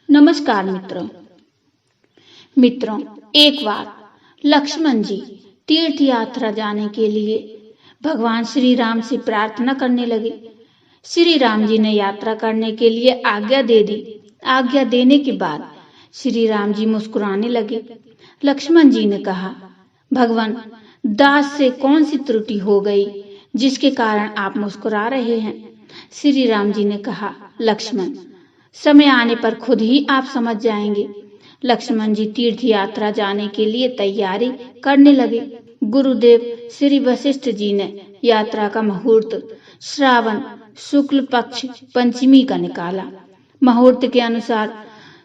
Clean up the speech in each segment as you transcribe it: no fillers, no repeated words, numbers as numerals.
नमस्कार मित्रों, एक बार लक्ष्मण जी तीर्थ यात्रा जाने के लिए भगवान श्री राम से प्रार्थना करने लगे। श्री राम जी ने यात्रा करने के लिए आज्ञा दे दी। आज्ञा देने के बाद श्री राम जी मुस्कुराने लगे। लक्ष्मण जी ने कहा, भगवान, दास से कौन सी त्रुटि हो गई जिसके कारण आप मुस्कुरा रहे हैं? श्री राम जी ने कहा, लक्ष्मण, समय आने पर खुद ही आप समझ जाएंगे। लक्ष्मण जी तीर्थ यात्रा जाने के लिए तैयारी करने लगे। गुरुदेव श्री वशिष्ठ जी ने यात्रा का मुहूर्त श्रावण शुक्ल पक्ष पंचमी का निकाला। मुहूर्त के अनुसार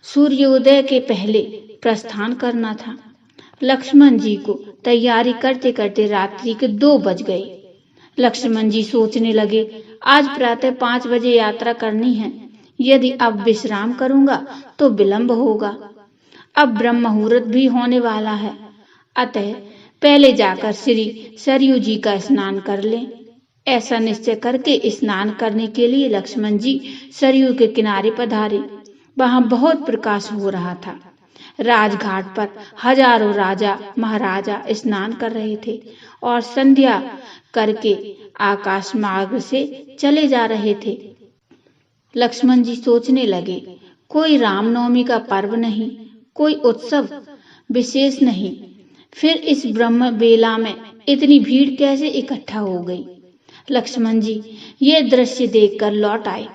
सूर्योदय के पहले प्रस्थान करना था। लक्ष्मण जी को तैयारी करते करते रात्रि के 2 बज गए। लक्ष्मण जी सोचने लगे, आज प्रातः 5 बजे यात्रा करनी है। यदि अब विश्राम करूंगा तो विलंब होगा। अब ब्रह्म मुहूर्त भी होने वाला है, अतः पहले जाकर श्री सरयू जी का स्नान कर लें। ऐसा निश्चय करके स्नान करने के लिए लक्ष्मण जी सरयू के किनारे पधारे। वहां बहुत प्रकाश हो रहा था। राजघाट पर हजारों राजा महाराजा स्नान कर रहे थे और संध्या करके आकाश मार्ग से चले जा रहे थे। लक्ष्मण जी सोचने लगे, कोई रामनवमी का पर्व नहीं, कोई उत्सव विशेष नहीं, फिर इस ब्रह्म बेला में इतनी भीड़ कैसे इकट्ठा हो गई? लक्ष्मण जी ये दृश्य देखकर लौट आए।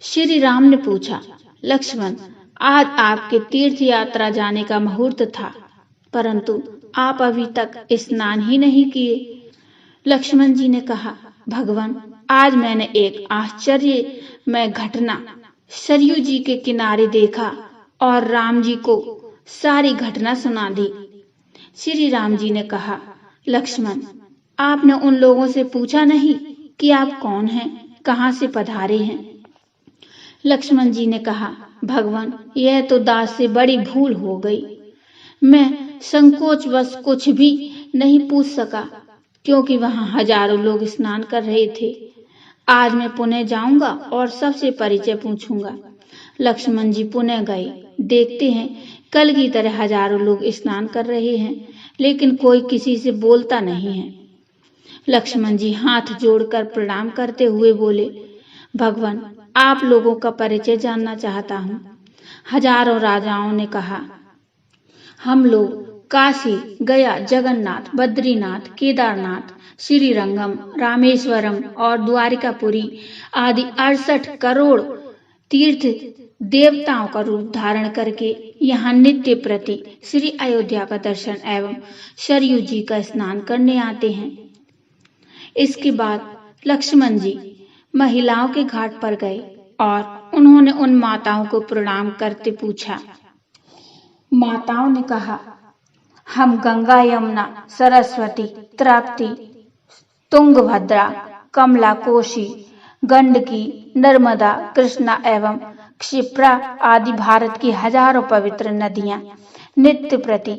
श्री राम ने पूछा, लक्ष्मण, आज आपके तीर्थ यात्रा जाने का मुहूर्त था, परंतु आप अभी तक स्नान ही नहीं किए। लक्ष्मण जी ने कहा, भगवान, आज मैंने एक आश्चर्यमय घटना सरयू जी के किनारे देखा और राम जी को सारी घटना सुना दी। श्री राम जी ने कहा, लक्ष्मण, आपने उन लोगों से पूछा नहीं कि आप कौन हैं, कहां से पधारे हैं? लक्ष्मण जी ने कहा, भगवान, यह तो दास से बड़ी भूल हो गई। मैं संकोचवश कुछ भी नहीं पूछ सका, क्योंकि वहां हजारों लोग स्नान कर रहे थे। आज मैं पुनः जाऊंगा और सबसे परिचय पूछूंगा। लक्ष्मण जी पुनः गए। देखते हैं कल की तरह हजारों लोग स्नान कर रहे हैं, लेकिन कोई किसी से बोलता नहीं है। लक्ष्मण जी हाथ जोड़कर प्रणाम करते हुए बोले, भगवान, आप लोगों का परिचय जानना चाहता हूँ। हजारों राजाओं ने कहा, हम लोग काशी, गया, जगन्नाथ, बद्रीनाथ, केदारनाथ, श्रीरंगम, रामेश्वरम और द्वारिकापुरी आदि 68 करोड़ तीर्थ देवताओं का रूप धारण करके यहाँ नित्य प्रति श्री अयोध्या का दर्शन एवं सरयू जी का स्नान करने आते हैं। इसके बाद लक्ष्मण जी महिलाओं के घाट पर गए और उन्होंने उन माताओं को प्रणाम करते पूछा। माताओं ने कहा, हम गंगा, यमुना, सरस्वती, तृप्ति, तुंगभद्रा, कमला, कोशी, गंडकी, नर्मदा, कृष्णा एवं क्षिप्रा आदि भारत की हजारों पवित्र नदियां नित्य प्रति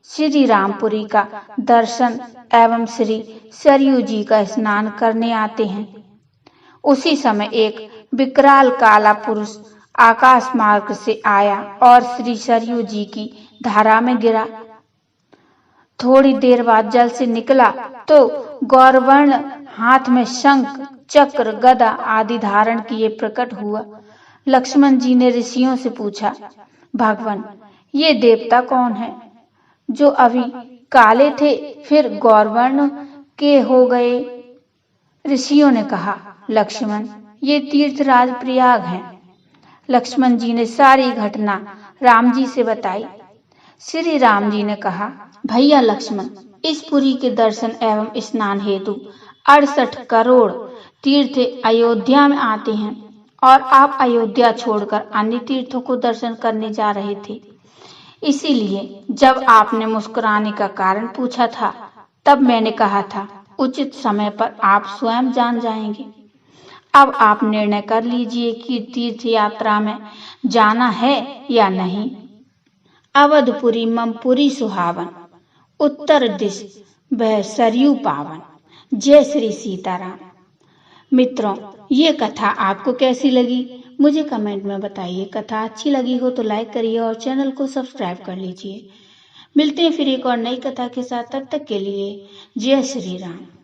श्री रामपुरी का दर्शन एवं श्री सरयू जी का स्नान करने आते हैं। उसी समय एक विकराल काला पुरुष आकाश मार्ग से आया और श्री सरयू जी की धारा में गिरा। थोड़ी देर बाद जल से निकला तो गौरवर्ण हाथ में शंख, चक्र, गदा आदि धारण किए प्रकट हुआ। लक्ष्मण जी ने ऋषियों से पूछा, भगवान, ये देवता कौन है जो अभी काले थे फिर गौरवर्ण के हो गए? ऋषियों ने कहा, लक्ष्मण, ये तीर्थराज प्रयाग हैं। लक्ष्मण जी ने सारी घटना राम जी से बताई। श्री राम जी ने कहा, भैया लक्ष्मण, इस पुरी के दर्शन एवं स्नान हेतु 68 करोड़ तीर्थ अयोध्या में आते हैं और आप अयोध्या छोड़कर अन्य तीर्थों को दर्शन करने जा रहे थे। इसीलिए जब आपने मुस्कुराने का कारण पूछा था, तब मैंने कहा था उचित समय पर आप स्वयं जान जाएंगे। अब आप निर्णय कर लीजिए कि तीर्थ यात्रा में जाना है या नहीं। अवधपुरी ममपुरी सुहावन, उत्तर दिश वह सरयू पावन। जय श्री सीताराम। मित्रों, ये कथा आपको कैसी लगी मुझे कमेंट में बताइए। कथा अच्छी लगी हो तो लाइक करिए और चैनल को सब्सक्राइब कर लीजिए। मिलते हैं फिर एक और नई कथा के साथ, तब तक के लिए जय श्री राम।